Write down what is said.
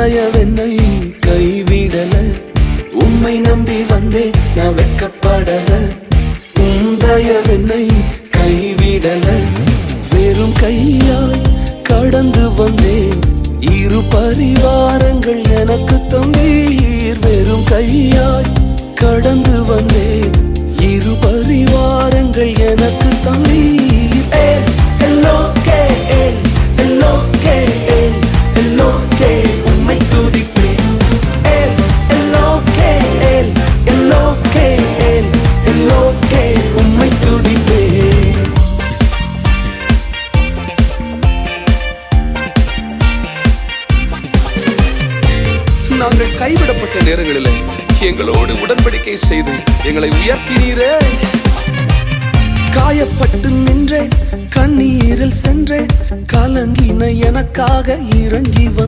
தயவென்னை கைவிடல, உம்மை நம்பி வந்தேன் நான் வெட்கப்படல. தயவென்னை கைவிடல, வெறும் கையாய் கடந்து வந்தேன். இரு பரிவாரங்கள் எனக்கு தந்தீர். வெறும் கையாய் கடந்து வந்தேன். இரு பரிவாரங்கள் எனக்கு தந்தீர். எல்லோகே எல்லோகே எல்லோகே உம்மை துதிப்பேன். எல்லோகே எல்லோகே எல்லோகே உம்மை துதிப்பேன். நாங்கள் கைவிடப்பட்ட நேரங்களில் எங்களோடு உடன்படிக்கை செய்து எங்களை உயர்த்தினீரே. காயப்பட்டு நின்றேன், கண்ணீரில் சென்றேன், கலங்கின எனக்காக இறங்கி